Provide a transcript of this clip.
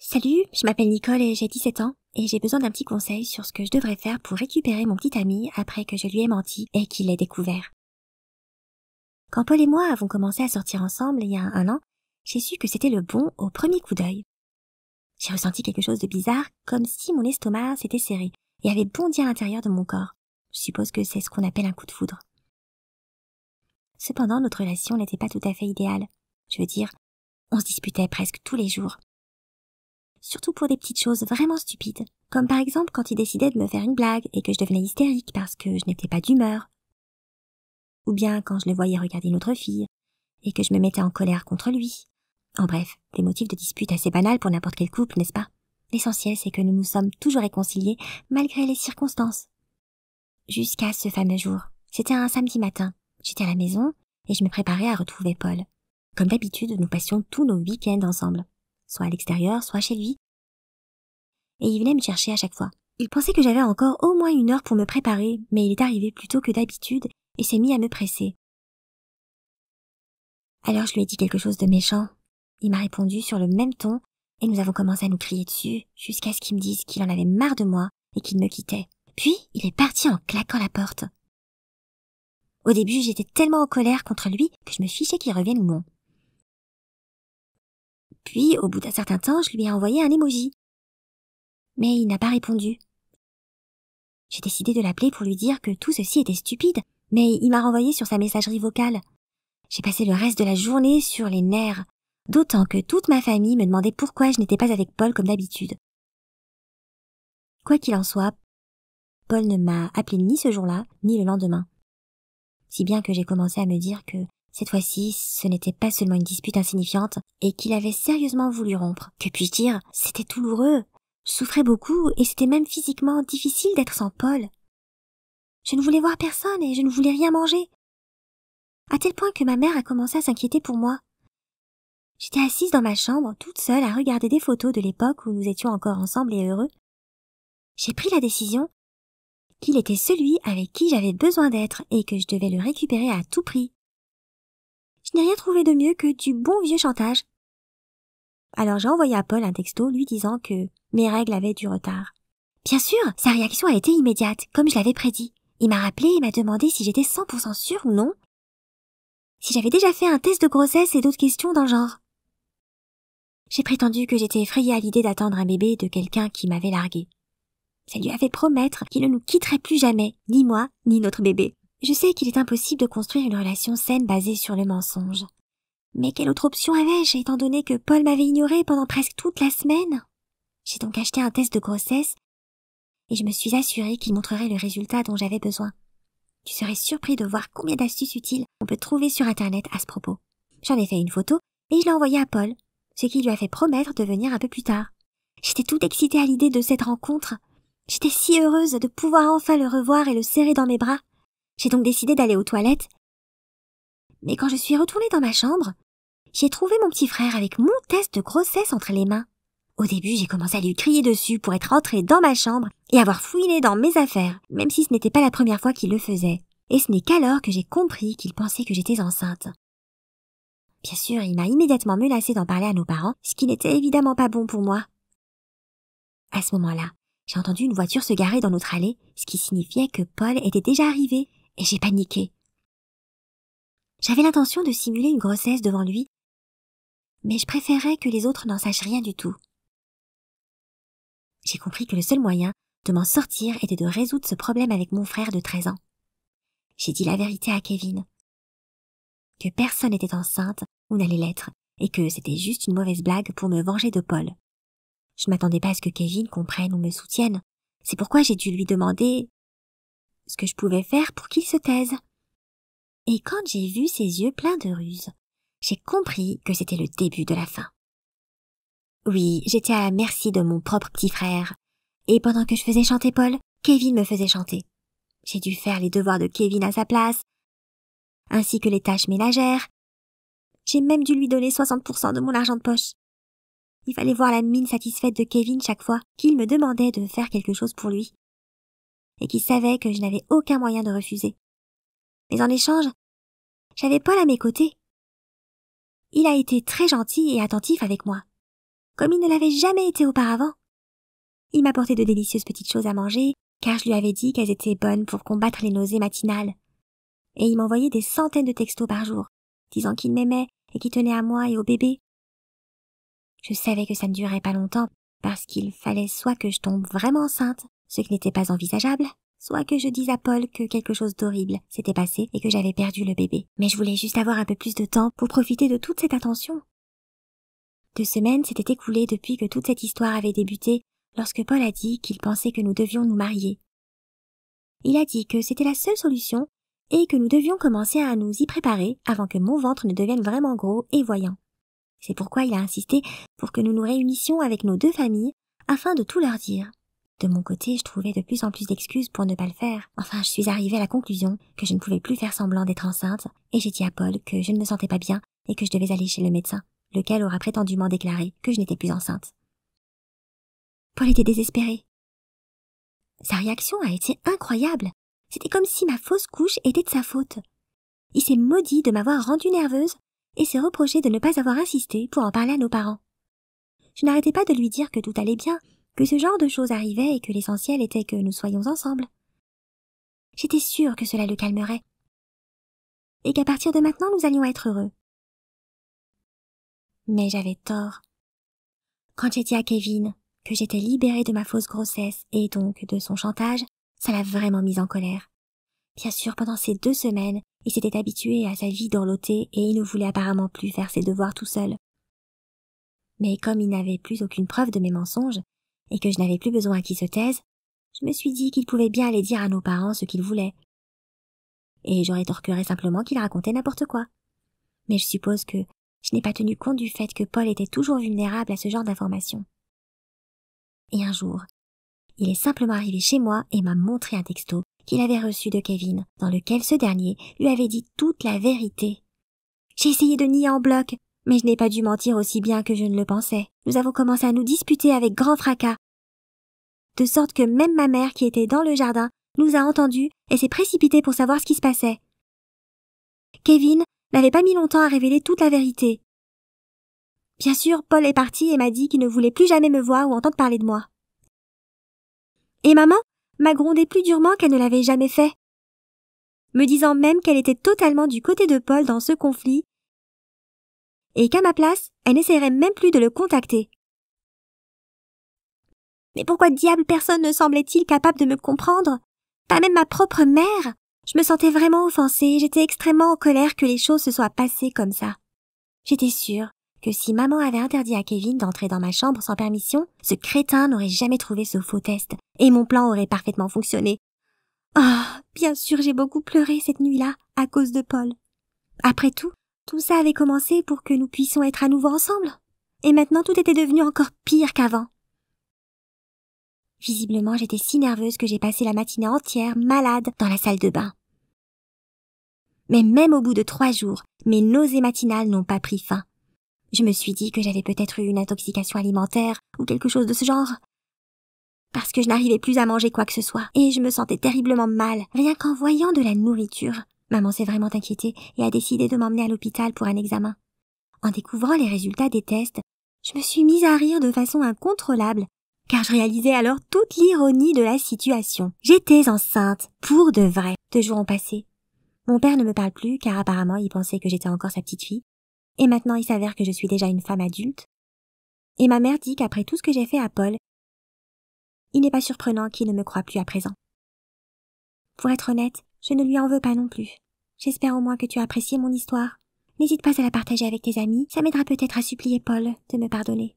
Salut, je m'appelle Nicole et j'ai 17 ans et j'ai besoin d'un petit conseil sur ce que je devrais faire pour récupérer mon petit ami après que je lui ai menti et qu'il l'ait découvert. Quand Paul et moi avons commencé à sortir ensemble il y a un an, j'ai su que c'était le bon au premier coup d'œil. J'ai ressenti quelque chose de bizarre, comme si mon estomac s'était serré et avait bondi à l'intérieur de mon corps. Je suppose que c'est ce qu'on appelle un coup de foudre. Cependant, notre relation n'était pas tout à fait idéale. Je veux dire, on se disputait presque tous les jours. Surtout pour des petites choses vraiment stupides, comme par exemple quand il décidait de me faire une blague et que je devenais hystérique parce que je n'étais pas d'humeur. Ou bien quand je le voyais regarder une autre fille et que je me mettais en colère contre lui. En bref, des motifs de dispute assez banals pour n'importe quel couple, n'est-ce pas? L'essentiel, c'est que nous nous sommes toujours réconciliés malgré les circonstances. Jusqu'à ce fameux jour. C'était un samedi matin. J'étais à la maison et je me préparais à retrouver Paul. Comme d'habitude, nous passions tous nos week-ends ensemble, soit à l'extérieur, soit chez lui. Et il venait me chercher à chaque fois. Il pensait que j'avais encore au moins 1 heure pour me préparer, mais il est arrivé plus tôt que d'habitude et s'est mis à me presser. Alors je lui ai dit quelque chose de méchant. Il m'a répondu sur le même ton et nous avons commencé à nous crier dessus jusqu'à ce qu'il me dise qu'il en avait marre de moi et qu'il me quittait. Puis il est parti en claquant la porte. Au début, j'étais tellement en colère contre lui que je me fichais qu'il revienne ou non. Puis, au bout d'un certain temps, je lui ai envoyé un emoji. Mais il n'a pas répondu. J'ai décidé de l'appeler pour lui dire que tout ceci était stupide, mais il m'a renvoyé sur sa messagerie vocale. J'ai passé le reste de la journée sur les nerfs, d'autant que toute ma famille me demandait pourquoi je n'étais pas avec Paul comme d'habitude. Quoi qu'il en soit, Paul ne m'a appelé ni ce jour-là, ni le lendemain. Si bien que j'ai commencé à me dire que cette fois-ci, ce n'était pas seulement une dispute insignifiante et qu'il avait sérieusement voulu rompre. Que puis-je dire? C'était douloureux. Je souffrais beaucoup et c'était même physiquement difficile d'être sans Paul. Je ne voulais voir personne et je ne voulais rien manger. À tel point que ma mère a commencé à s'inquiéter pour moi. J'étais assise dans ma chambre, toute seule, à regarder des photos de l'époque où nous étions encore ensemble et heureux. J'ai pris la décision qu'il était celui avec qui j'avais besoin d'être et que je devais le récupérer à tout prix. Je n'ai rien trouvé de mieux que du bon vieux chantage. Alors j'ai envoyé à Paul un texto lui disant que mes règles avaient du retard. Bien sûr, sa réaction a été immédiate, comme je l'avais prédit. Il m'a rappelé et m'a demandé si j'étais 100% sûre ou non. Si j'avais déjà fait un test de grossesse et d'autres questions dans le genre. J'ai prétendu que j'étais effrayée à l'idée d'attendre un bébé de quelqu'un qui m'avait larguée. Ça lui a fait promettre qu'il ne nous quitterait plus jamais, ni moi, ni notre bébé. Je sais qu'il est impossible de construire une relation saine basée sur le mensonge. Mais quelle autre option avais-je, étant donné que Paul m'avait ignorée pendant presque toute la semaine? J'ai donc acheté un test de grossesse et je me suis assurée qu'il montrerait le résultat dont j'avais besoin. Tu serais surpris de voir combien d'astuces utiles on peut trouver sur Internet à ce propos. J'en ai fait une photo et je l'ai envoyée à Paul, ce qui lui a fait promettre de venir un peu plus tard. J'étais toute excitée à l'idée de cette rencontre. J'étais si heureuse de pouvoir enfin le revoir et le serrer dans mes bras. J'ai donc décidé d'aller aux toilettes. Mais quand je suis retournée dans ma chambre, j'ai trouvé mon petit frère avec mon test de grossesse entre les mains. Au début, j'ai commencé à lui crier dessus pour être rentrée dans ma chambre et avoir fouiné dans mes affaires, même si ce n'était pas la première fois qu'il le faisait. Et ce n'est qu'alors que j'ai compris qu'il pensait que j'étais enceinte. Bien sûr, il m'a immédiatement menacée d'en parler à nos parents, ce qui n'était évidemment pas bon pour moi. À ce moment-là, j'ai entendu une voiture se garer dans notre allée, ce qui signifiait que Paul était déjà arrivé, et j'ai paniqué. J'avais l'intention de simuler une grossesse devant lui, mais je préférais que les autres n'en sachent rien du tout. J'ai compris que le seul moyen de m'en sortir était de résoudre ce problème avec mon frère de 13 ans. J'ai dit la vérité à Kevin. Que personne n'était enceinte ou n'allait l'être, et que c'était juste une mauvaise blague pour me venger de Paul. Je ne m'attendais pas à ce que Kevin comprenne ou me soutienne. C'est pourquoi j'ai dû lui demander ce que je pouvais faire pour qu'il se taise. Et quand j'ai vu ses yeux pleins de ruse, j'ai compris que c'était le début de la fin. Oui, j'étais à la merci de mon propre petit frère. Et pendant que je faisais chanter Paul, Kevin me faisait chanter. J'ai dû faire les devoirs de Kevin à sa place, ainsi que les tâches ménagères. J'ai même dû lui donner 60% de mon argent de poche. Il fallait voir la mine satisfaite de Kevin chaque fois qu'il me demandait de faire quelque chose pour lui, et qu'il savait que je n'avais aucun moyen de refuser. Mais en échange, j'avais Paul à mes côtés. Il a été très gentil et attentif avec moi. comme il ne l'avait jamais été auparavant. Il m'apportait de délicieuses petites choses à manger, car je lui avais dit qu'elles étaient bonnes pour combattre les nausées matinales. Et il m'envoyait des centaines de textos par jour, disant qu'il m'aimait et qu'il tenait à moi et au bébé. Je savais que ça ne durerait pas longtemps, parce qu'il fallait soit que je tombe vraiment enceinte, ce qui n'était pas envisageable, soit que je dise à Paul que quelque chose d'horrible s'était passé et que j'avais perdu le bébé. Mais je voulais juste avoir un peu plus de temps pour profiter de toute cette attention. 2 semaines s'étaient écoulées depuis que toute cette histoire avait débuté, lorsque Paul a dit qu'il pensait que nous devions nous marier. Il a dit que c'était la seule solution et que nous devions commencer à nous y préparer avant que mon ventre ne devienne vraiment gros et voyant. C'est pourquoi il a insisté pour que nous nous réunissions avec nos 2 familles afin de tout leur dire. De mon côté, je trouvais de plus en plus d'excuses pour ne pas le faire. Enfin, je suis arrivée à la conclusion que je ne pouvais plus faire semblant d'être enceinte et j'ai dit à Paul que je ne me sentais pas bien et que je devais aller chez le médecin, lequel aura prétendument déclaré que je n'étais plus enceinte. Paul était désespéré. Sa réaction a été incroyable. C'était comme si ma fausse couche était de sa faute. Il s'est maudit de m'avoir rendue nerveuse et s'est reproché de ne pas avoir insisté pour en parler à nos parents. Je n'arrêtais pas de lui dire que tout allait bien, que ce genre de choses arrivait et que l'essentiel était que nous soyons ensemble. J'étais sûre que cela le calmerait et qu'à partir de maintenant nous allions être heureux. Mais j'avais tort. Quand j'ai dit à Kevin que j'étais libérée de ma fausse grossesse et donc de son chantage, ça l'a vraiment mise en colère. Bien sûr, pendant ces 2 semaines, il s'était habitué à sa vie dorlotée et il ne voulait apparemment plus faire ses devoirs tout seul. Mais comme il n'avait plus aucune preuve de mes mensonges et que je n'avais plus besoin qu'il se taise, je me suis dit qu'il pouvait bien aller dire à nos parents ce qu'il voulait. Et je rétorquerais simplement qu'il racontait n'importe quoi. Mais je suppose que je n'ai pas tenu compte du fait que Paul était toujours vulnérable à ce genre d'informations. Et un jour, il est simplement arrivé chez moi et m'a montré un texto qu'il avait reçu de Kevin, dans lequel ce dernier lui avait dit toute la vérité. J'ai essayé de nier en bloc, mais je n'ai pas dû mentir aussi bien que je ne le pensais. Nous avons commencé à nous disputer avec grand fracas, de sorte que même ma mère, qui était dans le jardin, nous a entendus et s'est précipitée pour savoir ce qui se passait. Kevin n'avait pas mis longtemps à révéler toute la vérité. Bien sûr, Paul est parti et m'a dit qu'il ne voulait plus jamais me voir ou entendre parler de moi. Et maman m'a grondé plus durement qu'elle ne l'avait jamais fait, me disant même qu'elle était totalement du côté de Paul dans ce conflit et qu'à ma place, elle n'essaierait même plus de le contacter. Mais pourquoi diable personne ne semblait-il capable de me comprendre? Pas même ma propre mère. Je me sentais vraiment offensée et j'étais extrêmement en colère que les choses se soient passées comme ça. J'étais sûre que si maman avait interdit à Kevin d'entrer dans ma chambre sans permission, ce crétin n'aurait jamais trouvé ce faux test et mon plan aurait parfaitement fonctionné. Ah, bien sûr, j'ai beaucoup pleuré cette nuit-là à cause de Paul. Après tout ça avait commencé pour que nous puissions être à nouveau ensemble. Et maintenant tout était devenu encore pire qu'avant. Visiblement, j'étais si nerveuse que j'ai passé la matinée entière malade dans la salle de bain. Mais même au bout de 3 jours, mes nausées matinales n'ont pas pris fin. Je me suis dit que j'avais peut-être eu une intoxication alimentaire ou quelque chose de ce genre. Parce que je n'arrivais plus à manger quoi que ce soit, et je me sentais terriblement mal, rien qu'en voyant de la nourriture. Maman s'est vraiment inquiétée et a décidé de m'emmener à l'hôpital pour un examen. En découvrant les résultats des tests, je me suis mise à rire de façon incontrôlable, car je réalisais alors toute l'ironie de la situation. J'étais enceinte, pour de vrai. 2 jours ont passé. Mon père ne me parle plus, car apparemment il pensait que j'étais encore sa petite fille, et maintenant il s'avère que je suis déjà une femme adulte. Et ma mère dit qu'après tout ce que j'ai fait à Paul, il n'est pas surprenant qu'il ne me croie plus à présent. Pour être honnête, je ne lui en veux pas non plus. J'espère au moins que tu as apprécié mon histoire. N'hésite pas à la partager avec tes amis, ça m'aidera peut-être à supplier Paul de me pardonner.